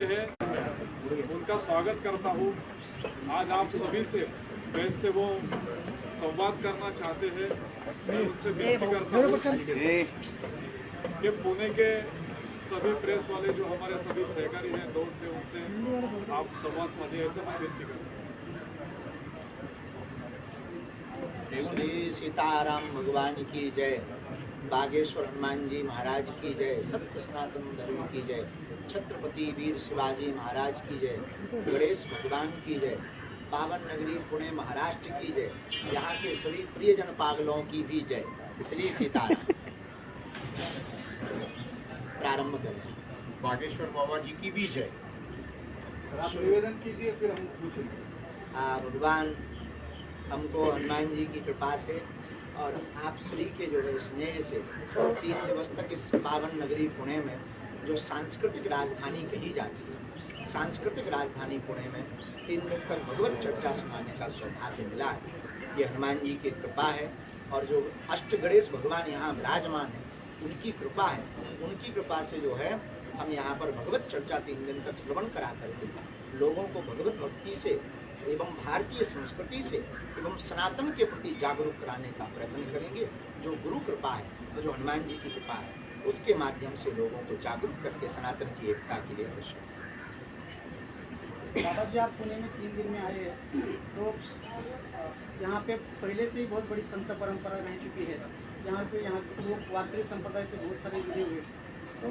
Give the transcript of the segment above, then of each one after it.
है उनका स्वागत करता हूँ। आज आप सभी से प्रेस से वो संवाद करना चाहते हैं। मैं उनसे विनती करता हूँ कि पुणे के सभी प्रेस वाले जो हमारे सभी सहकारी हैं, दोस्त हैं, उनसे आप संवाद साधे, ऐसे मैं विनती करता हूँ। श्री सीताराम भगवान की जय, बागेश्वर हनुमान जी महाराज की जय, सत्य सनातन धर्म की जय, छत्रपति वीर शिवाजी महाराज की जय, गणेश भगवान की जय, पावन नगरी पुणे महाराष्ट्र की जय, यहाँ के सभी प्रियजन पागलों की भी जय। श्री सीताराम। प्रारंभ करें। बागेश्वर बाबा जी की भी जय। आप निवेदन कीजिए, फिर हम पूछेंगे। भगवान हमको हनुमान जी की कृपा से और आप श्री के जो है स्नेह से 3 दिवस तक इस पावन नगरी पुणे में जो सांस्कृतिक राजधानी कही जाती है, सांस्कृतिक राजधानी पुणे में 3 दिन तक भगवत चर्चा सुनाने का सौभाग्य मिला है। ये हनुमान जी की कृपा है और जो अष्ट गणेश भगवान यहाँ विराजमान है उनकी कृपा है। उनकी कृपा से जो है हम यहाँ पर भगवत चर्चा 3 दिन तक श्रवण करा करके लोगों को भगवत भक्ति से एवं भारतीय संस्कृति से एवं सनातन के प्रति जागरूक कराने का प्रयत्न करेंगे। जो गुरु कृपा है, तो जो हनुमान जी की कृपा है, उसके माध्यम से लोगों को जागरूक करके सनातन की एकता के लिए अवश्य। बाबा जी, आप पुणे में 3 दिन में आए हैं, तो यहाँ पे पहले से ही बहुत बड़ी संत परंपरा रह चुकी है। यहाँ के लोग वारकरी संप्रदाय से बहुत सारे जुड़े हुए, तो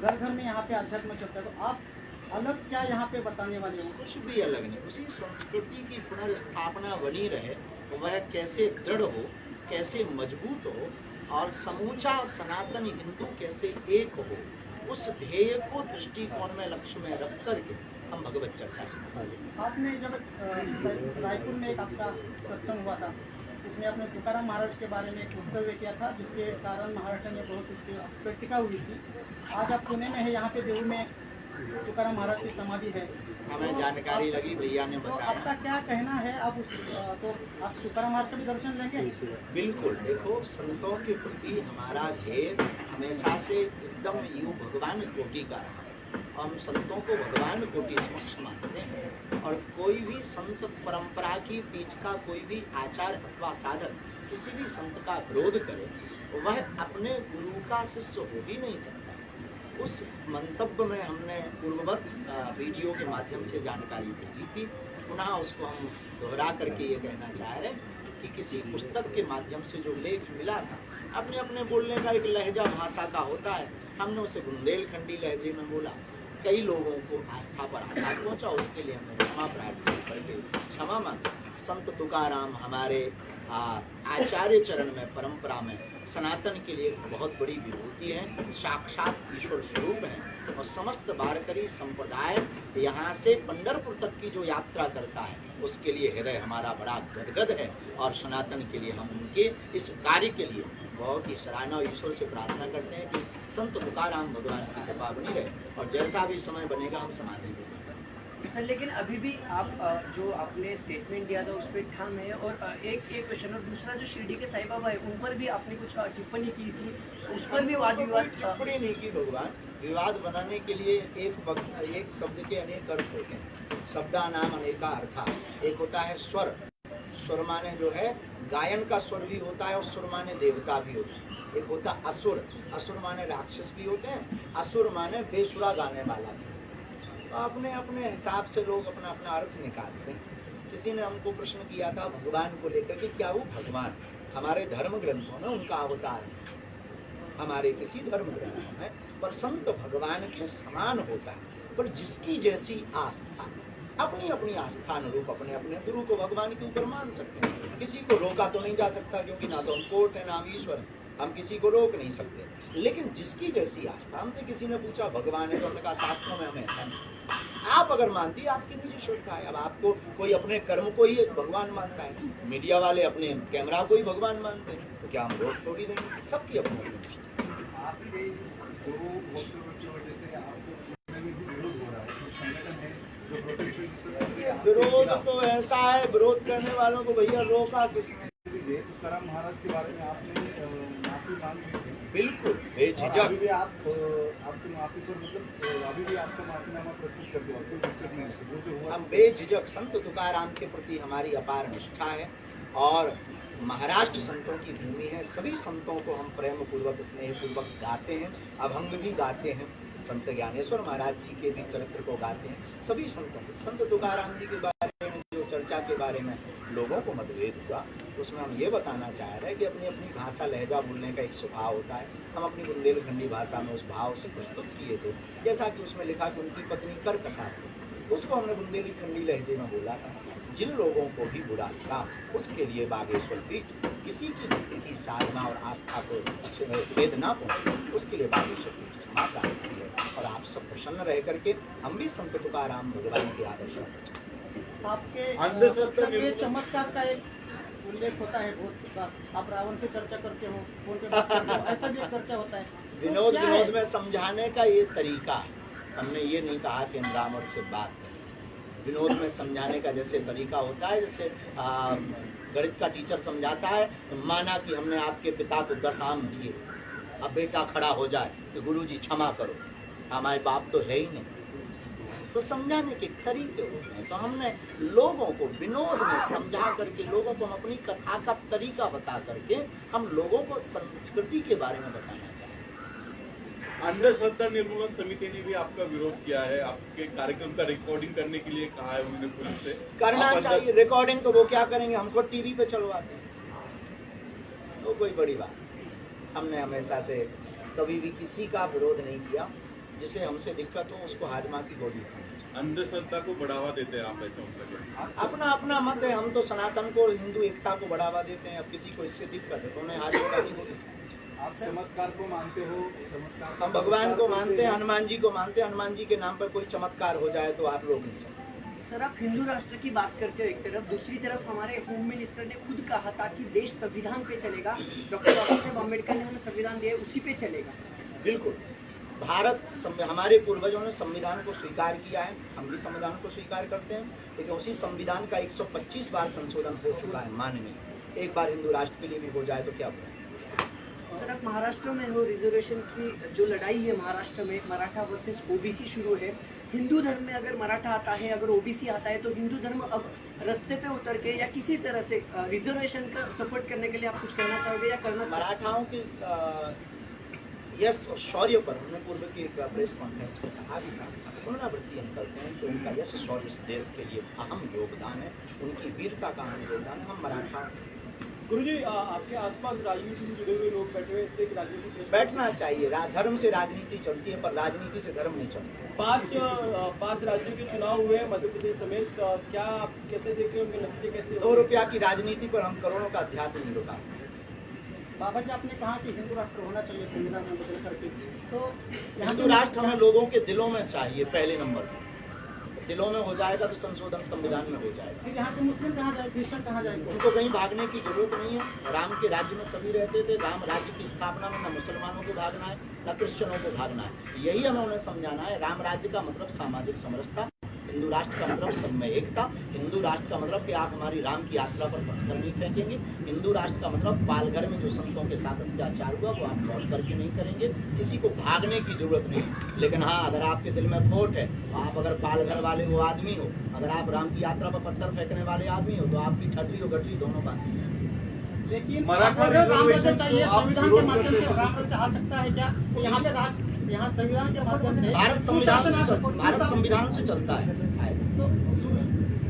घर घर में यहाँ पे अध्यात्म चलता है, तो आप अलग क्या यहाँ पे बताने वाले हो? कुछ भी अलग नहीं, उसी संस्कृति की पुनर्स्थापना बनी रहे, वह कैसे दृढ़ हो, कैसे मजबूत हो और समूचा सनातन हिंदू कैसे एक हो, उस ध्येय को दृष्टिकोण में लक्ष्य में रख करके हम भगवत चर्चा सुनाएंगे। आपने जब रायपुर में एक आपका सत्संग हुआ था, इसमें आपने तुकाराम महाराज के बारे में एक वक्तव्य किया था, जिसके कारण महाराष्ट्र में बहुत उसकी प्रतिक्रिया हुई थी। आज आप पुणे में है, यहाँ पे देव में तुकाराम महाराज की समाधि है, हमें जानकारी लगी, भैया ने तो बताया। आपका क्या कहना है? आप तो आप तुकाराम महाराज का भी दर्शन लेंगे? बिल्कुल। देखो, संतों के प्रति हमारा ध्येय हमेशा से एकदम यूँ भगवान कोटि का रहा। हम संतों को भगवान कोटि समक्ष मानते हैं और कोई भी संत परंपरा की पीठ का कोई भी आचार अथवा साधक किसी भी संत का विरोध करे, वह अपने गुरु का शिष्य हो ही नहीं सकता। उस मंतव्य में हमने पूर्ववत वीडियो के माध्यम से जानकारी भेजी थी। पुनः उसको हम दोहरा करके ये कहना चाह रहे हैं कि किसी पुस्तक के माध्यम से जो लेख मिला था, अपने अपने बोलने का एक लहजा भाषा का होता है, हमने उसे बुंदेलखंडी लहजे में बोला। कई लोगों को आस्था पर आघात पहुँचा, उसके लिए हमने क्षमा प्रार्थना करके क्षमा मांगी। संत तुकाराम हमारे आचार्य चरण में, परंपरा में सनातन के लिए बहुत बड़ी विभूति है, साक्षात ईश्वर स्वरूप है और समस्त वारकरी संप्रदाय यहाँ से पंढरपुर तक की जो यात्रा करता है उसके लिए हृदय हमारा बड़ा गदगद है और सनातन के लिए हम उनके इस कार्य के लिए बहुत ही सराहना और ईश्वर से प्रार्थना करते हैं कि संत तुकाराम भगवान की कृपा बनी रहे और जैसा भी समय बनेगा हम समाधि देंगे। सर, लेकिन अभी भी आप जो आपने स्टेटमेंट दिया था उस पर ठाम है और एक क्वेश्चन, और दूसरा जो शिरडी के साईं बाबा है उन पर भी आपने कुछ टिप्पणी की थी, उस पर भी वाद विवाद। टिप्पणी नहीं की। भगवान विवाद बनाने के लिए एक शब्द के अनेक अर्थ होते हैं। शब्दानाम अनेका अर्था। एक होता है स्वर, स्वर माने जो है गायन का स्वर भी होता है और सुर माने देवता भी होता है। एक होता असुर, असुर माने राक्षस भी होते हैं, असुर माने बेसुरा गाने वाला भी। तो अपने अपने हिसाब से लोग अपना अपना अर्थ निकालते हैं। किसी ने हमको प्रश्न किया था भगवान को लेकर कि क्या वो भगवान हमारे धर्म ग्रंथों में उनका अवतार है? हमारे किसी धर्म ग्रंथों में पर संत भगवान के समान होता है, पर जिसकी जैसी आस्था, अपनी अपनी आस्था अनुरूप अपने अपने गुरु को भगवान के ऊपर मान सकते हैं। किसी को रोका तो नहीं जा सकता, क्योंकि ना तो हम कोर्ट है ना हम ईश्वर है, हम किसी को रोक नहीं सकते। लेकिन जिसकी जैसी आस्था, हमसे किसी ने पूछा भगवान है तो हमने कहा शास्त्रों में हमें ऐसा नहीं। आप अगर मानती, आपकी निजी श्रद्धा है। अब आपको कोई अपने कर्म को ही एक भगवान मानता है, मीडिया वाले अपने कैमरा को ही भगवान मानते हैं, तो क्या हम रोक थोड़ी देंगे? सबकी अपनी अपनी निष्ठा। आपके गुरु वक्तव्य की वजह से आपको विरोध हो रहा है, तो संगठन है जो प्रोटेस्ट। विरोध तो ऐसा है, विरोध करने वालों को भैया रोका किसने? तुकाराम महाराज के बारे में आपने माफी मांगी थी, बिल्कुल अभी बेझिझक। भी आपकी माफी पर मतलब अभी भी आपका माफीनामा प्रस्तुत कर दिया, कोई दिक्कत नहीं है, जो भी हुआ हम बेझिझक संत तुकाराम के प्रति हमारी अपार निष्ठा है और महाराष्ट्र संतों की भूमि है। सभी संतों को हम प्रेम पूर्वक स्नेह पूर्वक गाते हैं, अभंग भी गाते हैं, संत ज्ञानेश्वर महाराज जी के भी चरित्र को गाते हैं। सभी संतों को, संत तुकाराम जी के बारे में जो चर्चा के बारे में लोगों को मतभेद हुआ, उसमें हम ये बताना चाह रहे हैं कि अपनी अपनी भाषा लहजा बोलने का एक स्वभाव होता है। हम अपनी बुंदेलखंडी भाषा में उस भाव से प्रस्तुत किए थे, जैसा कि उसमें लिखा कि उनकी पत्नी कर्कशा थी, उसको हमने बुंदेलखंडी लहजे में बोला था। जिन लोगों को भी बुरा लगा उसके लिए बागेश्वर पीठ किसी की भक्ति की साधना और आस्था को भेद ना पहुंचे, उसके लिए बागेश्वर पीठ समाप्त करती है। और आप सब प्रसन्न रह करके हम भी संत तुकाराम भगवान के आदर्शों पर आपके अंधश्रद्धा सत्संग में निर्मूलन- चमत्कार का एक उल्लेख होता है बहुत बार। आप रावण से चर्चा करते हो, फोन पे बात करते हो, ऐसा भी एक चर्चा होता है। तो विनोद क्या है? विनोद में समझाने का ये तरीका है। हमने ये नहीं कहा कि हम रावण से बात करें। विनोद में समझाने का जैसे तरीका होता है, जैसे गणित का टीचर समझाता है, माना कि हमने आपके पिता को 10 आम दिए, अब बेटा खड़ा हो जाए कि गुरुजी क्षमा करो, हमारे बाप तो है ही नहीं। तो समझाने के तरीके होते हैं। तो हमने लोगों को विनोद में समझा करके, लोगों को हम अपनी कथा का तरीका बता करके हम लोगों को संस्कृति के बारे में बताना चाहते हैं। अंधश्रद्धा निर्मूलन समिति ने भी आपका विरोध किया है, आपके कार्यक्रम का रिकॉर्डिंग करने के लिए कहा है उन्होंने पुलिस से। करना आप चाहिए रिकॉर्डिंग, तो वो क्या करेंगे, हमको टीवी पे चलवाते हैं, तो कोई बड़ी बात नहीं। हमने हमेशा से कभी भी किसी का विरोध नहीं किया। जिसे हमसे दिक्कत हो उसको हाजमा की गोली खानी चाहिए। अंधश्रद्धा को बढ़ावा देते हैं आप, ऐसा मतलब? अपना अपना मत है। हम तो सनातन को और हिंदू एकता को बढ़ावा देते हैं। अब किसी को इससे दिक्कत है तो उन्हें हाजमा की गोली खानी चाहिए। आप चमत्कार को मानते हो? चमत्कार हम भगवान को मानते हैं, हनुमान जी को मानते हैं। हनुमान जी के नाम पर कोई चमत्कार हो जाए तो आप रोक नहीं सकते। सर, आप हिंदू राष्ट्र की बात करते हो एक तरफ, दूसरी तरफ हमारे होम मिनिस्टर ने खुद कहा था कि देश संविधान पे चलेगा, डॉक्टर बाबा साहेब अम्बेडकर ने हमें संविधान दिया, उसी पे चलेगा। बिल्कुल, हमारे पूर्वजों ने संविधान को स्वीकार किया है, हम भी संविधान को स्वीकार करते हैं, लेकिन उसी संविधान का 125 बार संशोधन हो चुका है माननीय। एक बार हिंदू राष्ट्र के लिए भी हो जाए तो क्या बुरा है। सर, आप महाराष्ट्र में हो, रिजर्वेशन की जो लड़ाई है महाराष्ट्र में, मराठा वर्सेस ओबीसी शुरू है। हिंदू धर्म में अगर मराठा आता है, अगर ओबीसी आता है, तो हिंदू धर्म अब रास्ते पे उतर के या किसी तरह से रिजर्वेशन का सपोर्ट करने के लिए आप कुछ कहना चाहोगे या करना चाहोगे? मराठाओं की यश और शौर्य पर हमने पूर्व की एक प्रेस कॉन्फ्रेंस में कहा भी था, पुनरावृत्ति हम करते हैं कि उनका यश शौर्य इस देश के लिए अहम योगदान है, उनकी वीरता का अहम योगदान है। हम मराठाओं की गुरुजी, आपके आसपास राजनीति से जुड़े हुए लोग बैठे हुए, इसलिए कि राजनीति बैठना चाहिए। धर्म से राजनीति चलती है, पर राजनीति से धर्म नहीं चलता। 5 राज्यों के चुनाव हुए मध्य प्रदेश समेत, क्या आप कैसे देखते हो, उनके नतीजे कैसे? 2 रुपया की राजनीति पर हम करोड़ों का अध्यात्म नहीं रुका। बाबा जी, आपने कहा कि हिंदू राष्ट्र होना चाहिए संविधान में बदल करके, तो हिंदू राष्ट्र हमें लोगों के दिलों में चाहिए। पहले नंबर पर दिलों में हो जाएगा तो संशोधन संविधान में हो जाएगा। फिर यहाँ के मुस्लिम कहाँ जाए, क्रिश्चियन कहाँ जाएंगे? उनको कहीं भागने की जरूरत नहीं है। राम के राज्य में सभी रहते थे। राम राज्य की स्थापना में न मुसलमानों को भागना है न क्रिश्चियनों को भागना है। यही हमें उन्हें समझाना है। राम राज्य का मतलब सामाजिक समरसता, हिंदू राष्ट्र का मतलब सब में एकता। हिंदू राष्ट्र का मतलब कि आप हमारी राम की यात्रा पर पत्थर नहीं फेंकेंगे। हिंदू राष्ट्र का मतलब पालघर में जो संतों के साथ अत्याचार हुआ वो आप लौट करके नहीं करेंगे। किसी को भागने की जरूरत नहीं, लेकिन हाँ, अगर आपके दिल में खोट है, आप अगर पालघर वाले वो आदमी हो, अगर आप राम की यात्रा पर पत्थर फेंकने वाले आदमी हो, तो आपकी ठटरी और गठरी दोनों बात है। लेकिन मराठा राम राज्य रिजर्वेशन चाहिए, को आप संविधान के विरोध माध्यम करते से हैं? राम राज्य आ सकता है क्या? तो यहाँ पे यहाँ संविधान के माध्यम से भारत संविधान से चलता है। तो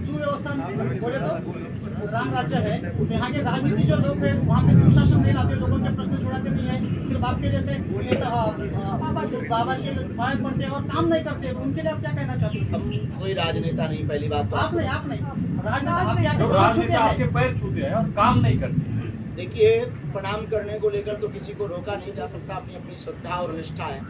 सुव्यवस्था में बोले तो राम राज्य है, यहाँ के राजनीति जो लोग हैं वहाँ पे सुशासन नहीं लाते, लोगों के प्रश्न छुड़ाते नहीं है, सिर्फ आपके जैसे बाबा के फायर पड़ते हैं और काम नहीं करते, तो उनके लिए आप क्या कहना चाहते हैं? हम कोई राजनेता नहीं, पहली बात तो आप नहीं राजनेता, आप क्या राजनेता आपके पैर छूते हैं और काम नहीं करते। देखिए, प्रणाम करने को लेकर तो किसी को रोका नहीं जा सकता। अपनी अपनी श्रद्धा और निष्ठा है।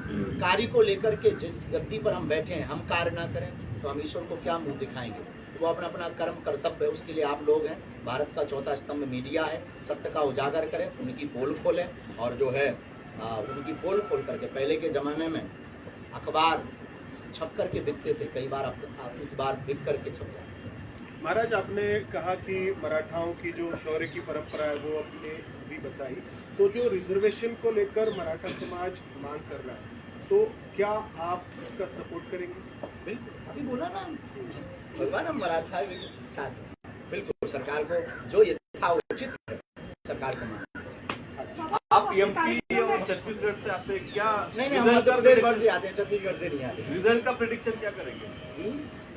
कार्य को लेकर के जिस गद्दी पर हम बैठे हैं, हम कार्य ना करें तो हम ईश्वर को क्या मुंह दिखाएंगे। वो अपना अपना कर्म कर्तव्य है, उसके लिए आप लोग हैं। भारत का चौथा स्तंभ मीडिया है, सत्य का उजागर करें, उनकी पोल खोलें और जो है उनकी पोल खोल करके, पहले के ज़माने में अखबार छप करके बिकते थे, कई बार आप इस बार बिक करके छप जाए। महाराज, आपने कहा कि मराठाओं की जो शौर्य की परंपरा है वो आपने भी बताई, तो जो रिजर्वेशन को लेकर मराठा समाज मांग कर रहा है, तो क्या आप इसका सपोर्ट करेंगे? बिल्कुल, अभी बोला ना भगवान, हम मराठा के साथ हैं। बिल्कुल सरकार को जो यथा उचित है सरकार को मानना चाहिए। आप एमपी और छत्तीसगढ़ से आते हैं क्या? नहीं हम मध्य प्रदेश भर से आते हैं, छत्तीसगढ़ से नहीं आते। रिजल्ट का प्रेडिक्शन क्या करेंगे?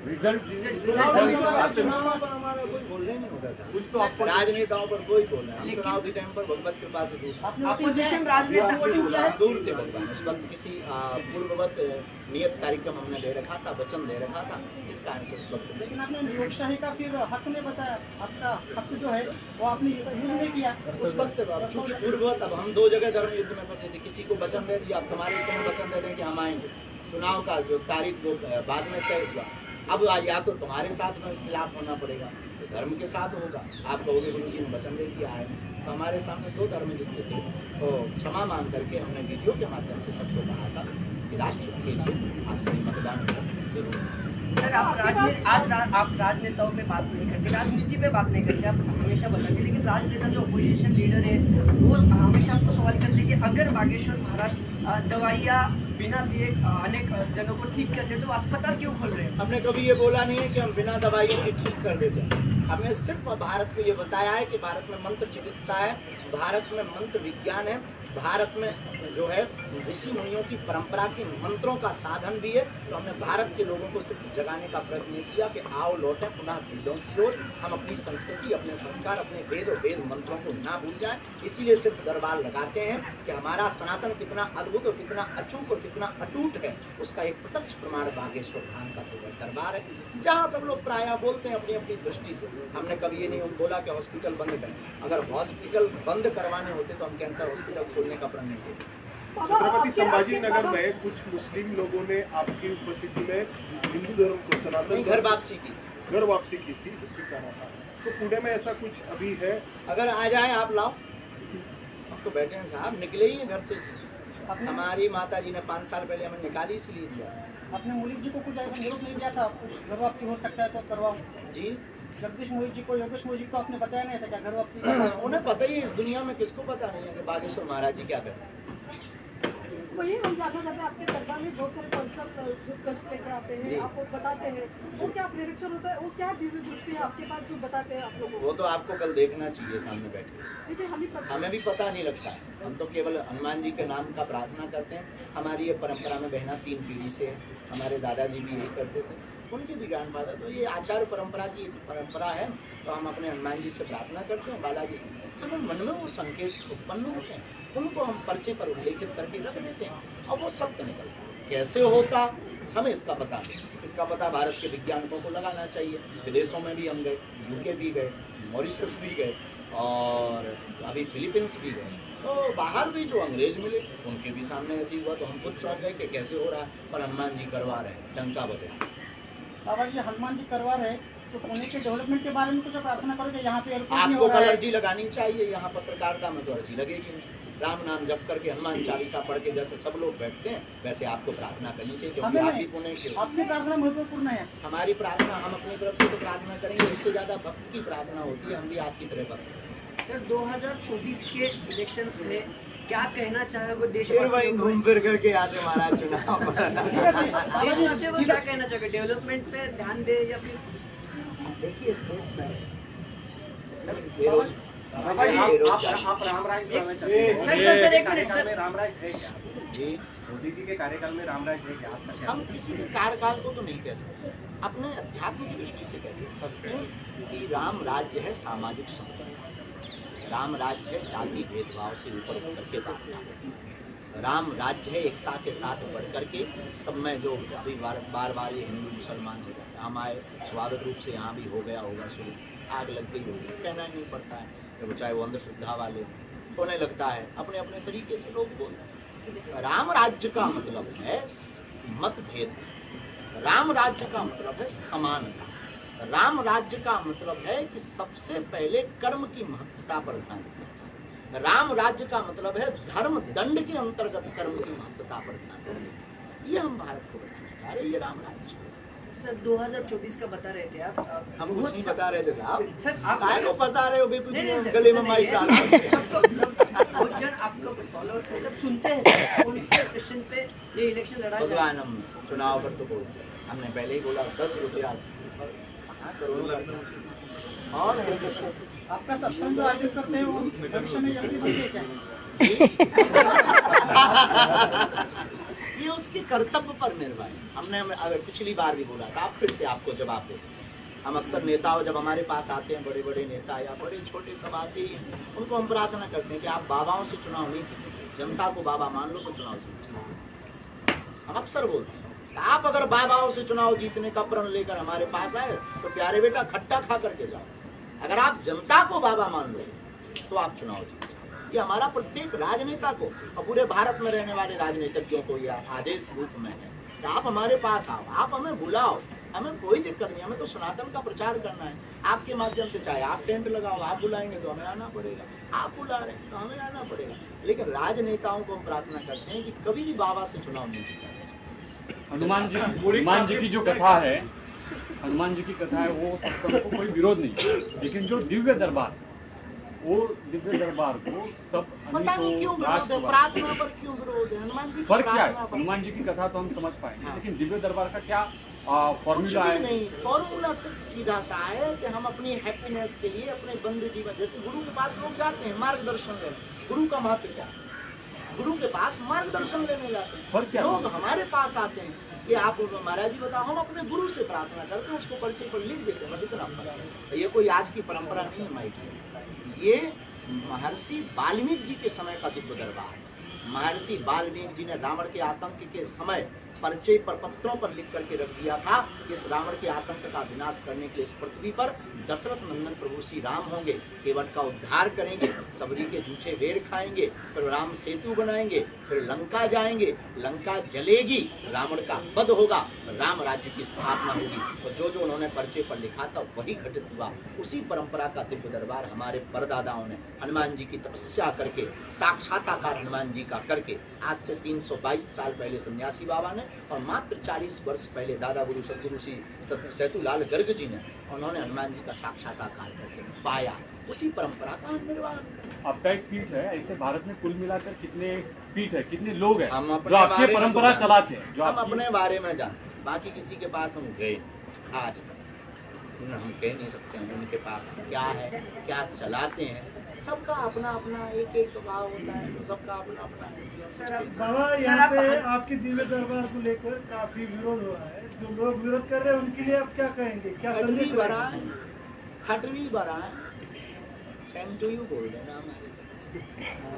रिजल्ट चुनाव पर हमारा कोई बोलने नहीं होता था, कुछ तो आपको राजनेताओं पर कोई बोल रहा है। हम चुनाव के टाइम पर भगवत कृपा से दूर अपोजिशन राजनेता वोटिंग किया है। दूर थे भगवान। उस वक्त किसी पूर्ववत नियत कार्यक्रम हमने ले रखा था, वचन दे रखा था, इस कारण से उस वक्त। लेकिन आपने लोकशाही का फिर हक में बताया, आपका हक जो है वो आपने यूज नहीं किया उस वक्त अब चूंकि पूर्ववत, अब हम दो जगह धर्म युद्ध में फंसे थे। किसी को वचन दे दिया, अब तुम्हारे तुम्हें वचन दे दें कि हम आएंगे। चुनाव का जो तारीख वो बाद में तय हुआ। अब या तो तुम्हारे साथ में खिलाफ होना पड़ेगा, तो धर्म के साथ होगा। आप कहोगे गुरु जी ने वचन दे दिया है, तो हमारे सामने दो धर्म युद्ध थे। तो क्षमा मांग करके हमने वीडियो के माध्यम से सबको कहा था कि राष्ट्र के लिए आप सभी मतदान जरूर। सर आप आप राजनेताओं पे बात नहीं करते, राजनीति पे बात नहीं करते, आप हमेशा बताते, लेकिन राजनेता जो अपोजिशन लीडर है वो हमेशा आपको सवाल करते कि अगर बागेश्वर महाराज दवाइयाँ बिना दिए अनेक जगहों को ठीक करते तो अस्पताल क्यों खोल रहे हैं? हमने कभी ये बोला नहीं है कि हम बिना दवाइयों के ठीक कर देते हैं। हमने सिर्फ भारत को ये बताया है कि भारत में मंत्र चिकित्सा है, भारत में मंत्र विज्ञान है, भारत में जो है ऋषि मुनियों की परंपरा की मंत्रों का साधन भी है। तो हमने भारत के लोगों को सिर्फ जगाने का प्रयत्न किया कि आओ लौटें पुनः पीढ़ियों की ओर, हम अपनी संस्कृति, अपने संस्कार, अपने वेद और वेद मंत्रों को ना भूल जाएं। इसीलिए सिर्फ दरबार लगाते हैं कि हमारा सनातन कितना अद्भुत और कितना अचूक और कितना अटूट है, उसका एक प्रत्यक्ष प्रमाण बागेश्वर धाम का केवल दरबार है, जहाँ सब लोग प्रायः बोलते हैं अपनी अपनी दृष्टि से। हमने कभी ये नहीं बोला कि हॉस्पिटल बंद करें। अगर हॉस्पिटल बंद करवाने होते तो हम कैंसर हॉस्पिटल खोलने का प्रण नहीं देते। छत्रपति संभाजी नगर में कुछ मुस्लिम लोगों ने आपकी उपस्थिति में हिंदू धर्म को, सनातन घर वापसी की घर वापसी की थी, उससे क्या रहा? तो पुणे में ऐसा कुछ अभी है? अगर आ जाए आप लाओ, हम तो बैठे हैं साहब, निकले ही हैं घर से। हमारी माता जी ने 5 साल पहले हमें निकाली इसलिए दिया। आपने मुलिक जी को कुछ ऐसा विरोध नहीं दिया था, कुछ घर वापसी हो सकता है तो करवाओ जी जगदीश मोहित जी को, योगेश मोहित जी को आपने बताया नहीं था क्या घर वापसी? उन्हें पता ही है, इस दुनिया में किसको पता नहीं है कि बागेश्वर महाराज जी क्या करते हैं। वही हम ज़्यादा आपके दरबार में बहुत सारे कॉन्सेप्ट जो कष्ट लेकर आते हैं, आपको बताते हैं, वो क्या प्रेडिक्शन होता है, वो क्या दिव्य दृष्टि है आपके पास जो बताते हैं आप लोगों को? वो तो आपको कल देखना चाहिए सामने बैठे। देखिए हमें भी पता नहीं लगता है, हम तो केवल हनुमान जी के नाम का प्रार्थना करते हैं। हमारी ये परंपरा में बहना 3 पीढ़ी से है, हमारे दादाजी भी यही करते थे, उनके भी ग्रैंडफादर। तो ये आचार परंपरा की परंपरा है, तो हम अपने हनुमान जी से प्रार्थना करते हैं, बालाजी से। तो मन में वो संकेत उत्पन्न होते हैं, उनको हम पर्चे पर उल्लेखित करके रख देते हैं और वो सत्य निकलता है। कैसे होता हमें इसका पता नहीं। इसका पता भारत के वैज्ञानिकों को लगाना चाहिए। विदेशों में भी हम गए, यूके भी गए, मॉरिशस भी गए और अभी फिलीपींस भी गए। तो बाहर भी जो अंग्रेज मिले उनके भी सामने ऐसे हुआ, तो हम खुद चौंक गए कि कैसे हो रहा है, पर हनुमान जी करवा रहे हैं, डंका बजे। बाबा जी हनुमान जी करवा रहे तो पुणे के डेवलपमेंट के बारे में कुछ प्रार्थना करोगे? यहाँ पे एयरपोर्ट नहीं आपको हो रहा है। अर्जी लगानी चाहिए, यहाँ पत्रकारिता में तो अर्जी लगेगी नहीं। राम नाम जप करके हनुमान चालीसा पढ़ के जैसे सब लोग बैठते हैं वैसे आपको प्रार्थना करनी चाहिए, क्योंकि हमें आप भी पुणे के हो। आपकी प्रार्थना महत्वपूर्ण है। हमारी प्रार्थना, हम अपनी तरफ से तो प्रार्थना करेंगे, उससे ज्यादा भक्त की प्रार्थना होती है। हम भी आपकी तरह भक्त हैं। सर 2024 के इलेक्शंस में क्या कहना चाहोगे फिर देशवासियों वही को? घूम फिर करके आते महाराज चुनाव। देशवासियों को क्या कहना चाहोगे? डेवलपमेंट पे ध्यान दे या फिर? देखिए इस देश में आप रामराज सर एक मिनट सर, रामराज है क्या? जी मोदी जी के कार्यकाल में रामराज है क्या? आपका क्या? हम किसी के कार्यकाल को तो नहीं कह सकते, अपने अध्यात्म की दृष्टि से कह सकते हैं कि राम राज्य है सामाजिक समरसता, राम राज्य है जाति भेदभाव से ऊपर उठ करके बांटना, राम राज्य है एकता के साथ बढ़ करके सब में। जो अभी बार बार ये हिंदू मुसलमान हम आए, स्वागत रूप से यहाँ भी हो गया होगा शुरू, आग लग गई होगी, कहना ही नहीं पड़ता है। तो चाहे वो अंधश्रद्धा वाले होने लगता है, अपने अपने तरीके से लोग बोलते हैं। राम राज्य का मतलब है मतभेद, राम राज्य का मतलब है समानता, राम राज्य का मतलब है कि सबसे पहले कर्म की महत्वता पर ध्यान देना चाहिए। राम राज्य का मतलब है धर्म दंड के अंतर्गत कर्म की महत्वता पर ध्यान देना चाहिए। ये हम भारत को बताना चाह रहे हैं, ये राम राज्य। सर 2024 का बता रहे थे आप हम कुछ नहीं बता रहे थे साहब। सर आप काय को बता रहे हो नहीं, बेकुछ सर, गले में ऐसा माइक नहीं डाला है। बहुत जन आपका फॉलोअर्स है, सब सुनते हैं सर, कौन से क्वेश्चन पे ये इलेक्शन लड़ा जाए। भगवान हम चुनाव पर तो बोलते हैं, हमने पहले ही बोला 10 रुपया कहाँ करोड़ और आपका सत्संग जो आयोजित करते हैं वो भविष्य में यही बनते क्या? ये उसके कर्तव्य पर निर्भर है। हमने अगर पिछली बार भी बोला था, आप फिर से आपको जवाब देते हैं। हम अक्सर नेताओं जब हमारे पास आते हैं, बड़े बड़े नेता या बड़े छोटे सब आते ही हैं, उनको हम प्रार्थना करते हैं कि आप बाबाओं से चुनाव नहीं जीतेंगे, जनता को बाबा मान लो तो चुनाव जीत जाओ। हम अक्सर बोलते हैं आप अगर बाबाओं से चुनाव जीतने का प्रण लेकर हमारे पास आए तो प्यारे बेटा खट्टा खा करके जाओ। अगर आप जनता को बाबा मान लो तो आप चुनाव जीत जाओ। ये हमारा प्रत्येक राजनेता को और पूरे भारत में रहने वाले राजनीतिज्ञों को यह आदेश रूप में है कि आप हमारे पास आओ, आप हमें बुलाओ, हमें कोई दिक्कत नहीं, हमें तो सनातन का प्रचार करना है। आपके माध्यम से चाहे आप टेंट लगाओ, आप बुलाएंगे तो हमें आना पड़ेगा, आप बुला रहे हैं तो हमें आना पड़ेगा। लेकिन राजनेताओं को हम प्रार्थना करते हैं कि कभी भी बाबा से चुनाव नहीं जीता जा सकता। हनुमान जी की जो कथा है, हनुमान जी की कथा है, वो सत्संग को कोई विरोध नहीं, लेकिन जो दिव्य दरबार, वो दिव्य दरबार को सब पता नहीं क्यों विरोध है, प्रार्थना पर क्यों विरोध है? हनुमान जी की फर्क क्या है? प्रार्थना पर हनुमान जी की कथा तो हम समझ पाएंगे, हाँ। लेकिन दिव्य दरबार का क्या कुछ फॉर्मूला भी है? नहीं, फॉर्मूला सीधा सा है कि हम अपनी हैप्पीनेस के लिए अपने बंद जीवन, जैसे गुरु के पास लोग जाते हैं मार्गदर्शन लेने, गुरु का महत्व क्या है? गुरु के पास मार्गदर्शन लेने जाते फर्क हैं, क्या लोग है? हमारे पास आते हैं कि आप महाराज जी बताओ, हम अपने गुरु से प्रार्थना करते हैं, उसको पर्चे पर लिख देते हैं, बस इतना फर्क है। ये कोई आज की परंपरा नहीं है माइक, ये महर्षि वाल्मीकि जी के समय का दिव्य दरबार। महर्षि वाल्मीकि जी ने रावण के आतंक के समय पर्चे पर पत्रों पर लिख करके रख दिया था कि इस रावण के आतंक का विनाश करने के लिए इस पृथ्वी पर दशरथ नंदन प्रभु श्री राम होंगे, केवट का उद्धार करेंगे, सबरी के जूठे बेर खाएंगे, फिर राम सेतु बनाएंगे, फिर लंका जाएंगे, लंका जलेगी, रावण का वध होगा, राम राज्य की स्थापना होगी। और जो जो उन्होंने पर्चे पर लिखा था वही घटित हुआ। उसी परंपरा का दिव्य दरबार हमारे परदादाओं ने हनुमान जी की तपस्या करके, साक्षात्कार हनुमान जी का करके, आज से 322 साल पहले सन्यासी बाबा ने और मात्र 40 वर्ष पहले दादा गुरु सतगुरु श्री सेतुलाल गर्ग जी ने, उन्होंने हनुमान जी का साक्षात्कार करके पाया। उसी परंपरा का निर्वाह। आपका एक पीठ है, ऐसे भारत में कुल मिलाकर कितने पीठ है, कितने लोग हैं हम जो अपने आपकी बारे में परंपरा तो चलाते हैं? जो हम आपकी- अपने बारे में जानते हैं, बाकी किसी के पास हम गए आज तक हम कह नहीं सकते हैं उनके पास क्या है, क्या चलाते हैं। सबका अपना अपना एक एक भाव होता है, तो सबका अपना अपना सर आप बाबा सर, यहाँ आप- पे आपके दिव्य दरबार को लेकर काफी विरोध हो रहा है। जो लोग विरोध कर रहे हैं उनके लिए आप क्या कहेंगे, क्या खटरी संदेश बरा देंगे? खटरी बरा सेम टू यू बोल देना हमारे।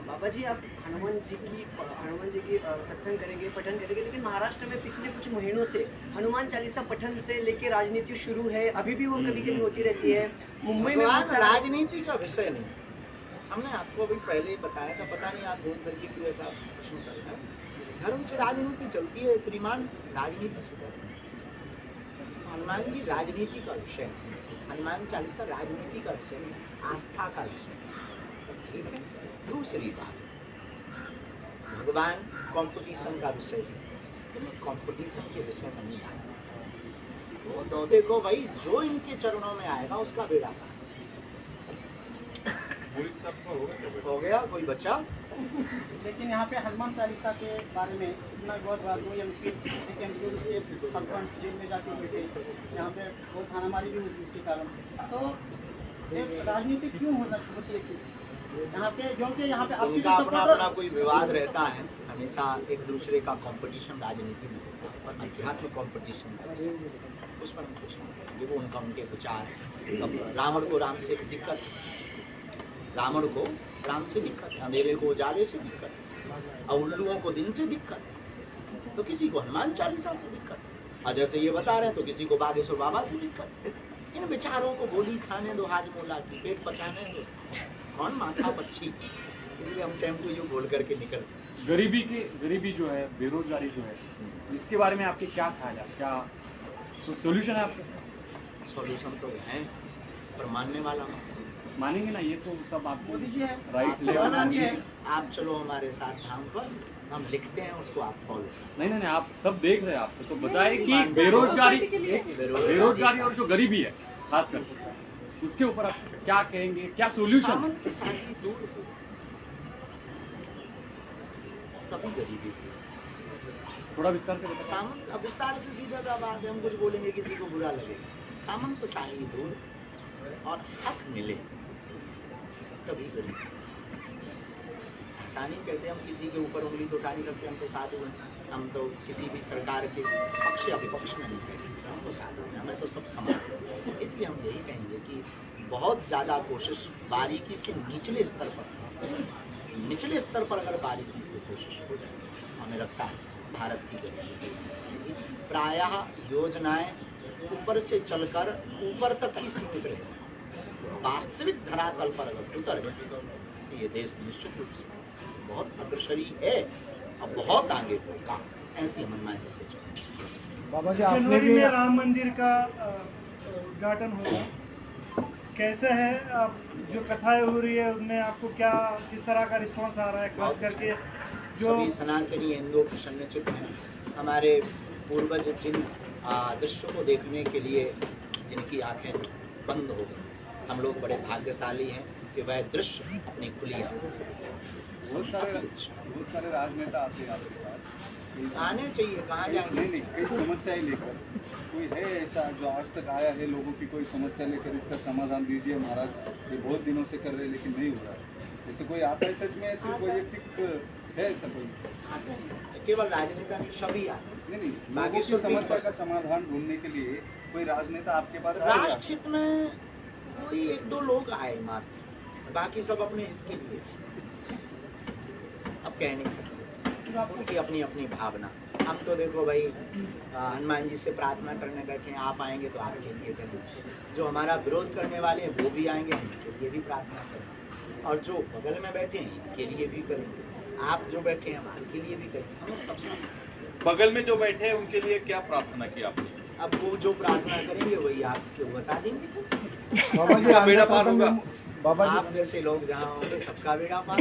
बाबा जी आप हनुमान जी की सत्संग करेंगे, पठन करेंगे, लेकिन महाराष्ट्र में पिछले कुछ महीनों से हनुमान चालीसा पठन से लेके राजनीति शुरू है, अभी भी वो कभी कभी होती रहती है। मुंबई में भगवान बहुत सारा राजनीति का विषय नहीं, हमने आपको अभी पहले ही बताया था, पता नहीं आप घूम करके क्यों ऐसा प्रश्न कर रहे हैं। धर्म से राजनीति चलती है श्रीमान, राजनीति से हनुमान जी राजनीति का विषय है, हनुमान चालीसा राजनीति का विषय है, आस्था का विषय है, ठीक है। दूसरी बात, भगवान कंपटीशन का विषय है, तो मैं कंपटीशन के विषय में नहीं आया। वो तो देखो भाई, जो इनके चरणों में आएगा उसका बेड़ा पार। हो गया, कोई बचा? लेकिन यहाँ पे हनुमान चालीसा के बारे में इतना बहुत बात हुई, भगवान जेल में जाके बैठे, यहाँ पे बहुत थानामारी भी हुई उसके कारण। तो ये राजनीति क्यों होती है यहाँ पे, जो कि यहाँ पे आपकी उनका जो अपना support- अपना कोई विवाद रहता है, हमेशा एक दूसरे का कंपटीशन राजनीति में होता है, और अध्यात्म कंपटीशन उस पर हम कुछ नहीं करेंगे, वो उनका उनके विचार है। अब रावण को राम से दिक्कत, रावण को राम से दिक्कत, अंधेरे को उजाले से दिक्कत, और उल्लुओं को दिन से दिक्कत, तो किसी को हनुमान चालीसा से दिक्कत, और जैसे ये बता रहे हैं तो किसी को बागेश्वर बाबा से दिक्कत। इन विचारों को गोली खाने दो हाजमोला की, पेट पचाने दो, कौन माथा पक्षी। इसलिए हम सेम टू यू बोल करके निकल। गरीबी जो है, बेरोजगारी जो है, इसके बारे में आपके क्या ख्याल है? क्या तो सोल्यूशन है आपके? सॉल्यूशन तो है, पर मानने वाला मानेंगे ना, ये तो सब आपको मोदी जी है राइट आप ले माना चाहिए, आप चलो हमारे साथ धाम पर, हम लिखते हैं उसको आप फॉलो। नहीं, आप सब देख रहे हैं, आपको तो बताए कि बेरोजगारी और जो गरीबी है खासकर, उसके ऊपर आप क्या कहेंगे, क्या सोल्यूशन? सामंतशाही दूर हो, तभी गरीबी दूर। थोड़ा विस्तार से बताइए। सामंत, अब विस्तार से सीधा सा बात है, हम कुछ बोलेंगे किसी को बुरा लगेगा। सामंतशाही दूर और हक मिले, तभी गरीबी। ऐसा नहीं कहते हम किसी के ऊपर उंगली तो उठा नहीं सकते, हम तो साधु हैं, हम तो किसी भी सरकार के पक्ष या विपक्ष में नहीं कह सकते, हम तो साधु हैं, हमें तो सब समान है। इसलिए हम यही कहेंगे कि बहुत ज़्यादा कोशिश बारीकी से निचले स्तर पर अगर बारीकी से कोशिश हो जाए, हमें लगता है भारत की गरीबी प्रायः योजनाएं ऊपर से चलकर ऊपर तक ही सीमित रहे, वास्तविक धरातल पर अगर उतर जाए तो ये देश निश्चित रूप से बहुत अग्रसरी है और बहुत आगे होगा, ऐसी हम मान लेते चलें। बाबा जी, जनवरी में राम मंदिर का उद्घाटन होगा, कैसे है? आप जो कथाएं हो रही है उनमें आपको क्या, किस तरह का रिस्पांस आ रहा है? खास करके जो सभी सनातनी हिंदुओं प्रसन्नचित्त हैं, हमारे पूर्वज जिन दृश्यों को देखने के लिए जिनकी आंखें बंद हो गई, हम लोग बड़े भाग्यशाली हैं कि वह दृश्य अपनी खुली आंखों से बहुत सारे राजनेता आते हैं आपके पास, आने चाहिए, कहाँ जाएंगे? नहीं, कई समस्याएं लेकर, कोई है ऐसा जो आज तक आया है लोगों की कोई समस्या लेकर, इसका समाधान दीजिए महाराज, ये बहुत दिनों से कर रहे हैं लेकिन नहीं हो रहा है, ऐसे कोई आता है? सच में ऐसे वैयक्तिक है ऐसा कोई? केवल राजनेता नहीं, सभी आते। नहीं, लोगों की समस्या का समाधान ढूंढने के लिए कोई राजनेता आपके पास आएगा? राष्ट्रहित में कोई एक दो लोग आए मात्र, बाकी सब अपने हित के लिए, अब कह नहीं सकते, उनकी अपनी अपनी भावना। हम तो देखो भाई, हनुमान जी से प्रार्थना करने बैठे हैं, आप आएंगे तो आपके लिए करेंगे, जो हमारा विरोध करने वाले हैं वो भी आएंगे, उनके लिए भी प्रार्थना करेंगे, और जो बगल में बैठे हैं इनके लिए भी करेंगे, आप जो बैठे हैं आपके लिए भी करेंगे, हमें सब बगल में जो बैठे हैं उनके लिए क्या प्रार्थना की आपने? अब वो जो प्रार्थना करेंगे वही आपको बता देंगे। बाबा जी, बेड़ा पार होगा। बाबा जी, आप जैसे लोग जहाँ होंगे सबका बेड़ा पार।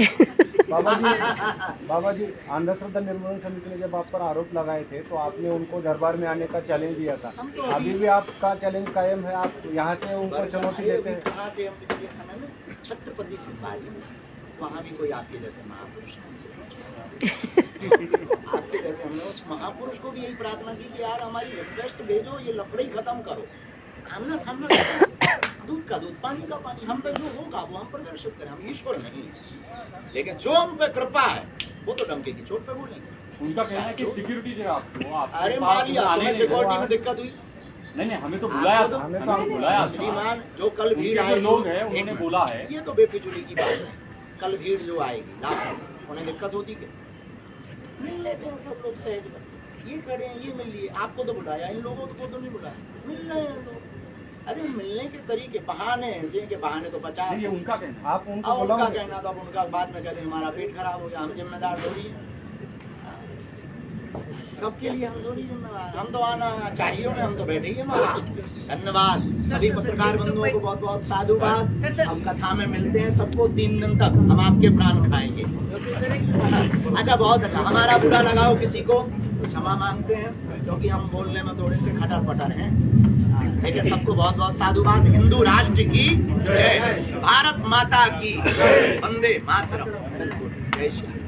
बाबा जी, अंधश्रद्धा निर्मूलन समिति ने जब आप पर आरोप लगाए थे तो आपने उनको दरबार में आने का चैलेंज दिया था, अभी भी आपका चैलेंज कायम है? आप यहाँ से उनको चुनौती देते हैं? कहाँ थे हम पिछले समय में? छत्रपति शिवाजी में, वहाँ भी कोई आपके जैसे महापुरुष नहीं। आपके जैसे हमने उस महापुरुष को भी यही प्रार्थना की कि यार हमारी रिक्वेस्ट भेजो, ये लफड़े खत्म करो, आमना सामना दूध का दूध, पानी का पानी, हम पे जो होगा वो हम प्रदर्शित करें, हम ईश्वर नहीं है, लेकिन जो हम पे कृपा है वो तो डंके की चोट पे बोलेंगे। उनका कहना है कि सिक्योरिटी जो आपको अरे मारिया, तुम्हें सिक्योरिटी में दिक्कत हुई? नहीं, हमें तो बुलाया था, हमें बुलाया था। श्रीमान, जो कल भीड़ जो आएगी, लोग हैं उन्होंने बोला है, ये तो बेफिजुली की बात है, कल भीड़ जो आएगी लाखों, उन्हें दिक्कत होती क्या? मिल लेते हैं सब लोग सहज बस, ये खड़े हैं, ये मिल लिए, आपको तो बुलाया, इन लोगों को तो नहीं बुलाया, मिल रहे हैं लोग। अरे मिलने के तरीके बहाने हैं, जिनके बहाने तो 50 ये उनका कहना। आप उनको उनका बुलाओगे? कहना तो अब उनका बाद में कहते हैं हमारा पेट खराब हो गया, हम जिम्मेदार थोड़ी हैं, सबके लिए हम थोड़ी जिम्मेदार, हम तो आना चाहिए ना, हम तो बैठे ही हैं महाराज। धन्यवाद सभी पत्रकार बंधुओं को, बहुत बहुत साधुवाद। हम कथा में मिलते हैं सबको 3 दिन तक, हम आपके प्राण खाएंगे। अच्छा, बहुत अच्छा, हमारा बुरा लगाओ किसी को क्षमा मांगते हैं, क्योंकि हम बोलने में थोड़े से खटर पटर हैं, लेकिन सबको बहुत बहुत साधुवाद। हिंदू राष्ट्र की जय, भारत माता की वंदे मातरम, जय श्री।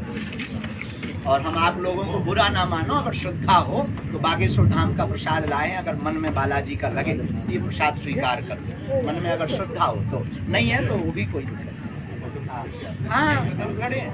और हम आप लोगों को बुरा ना मानो, अगर श्रद्धा हो तो बागेश्वर धाम का प्रसाद लाएं, अगर मन में बालाजी का लगे ये प्रसाद स्वीकार कर, मन में अगर श्रद्धा हो तो, नहीं है तो वो भी कोई दिक्कत नहीं। हाँ, खड़े हैं।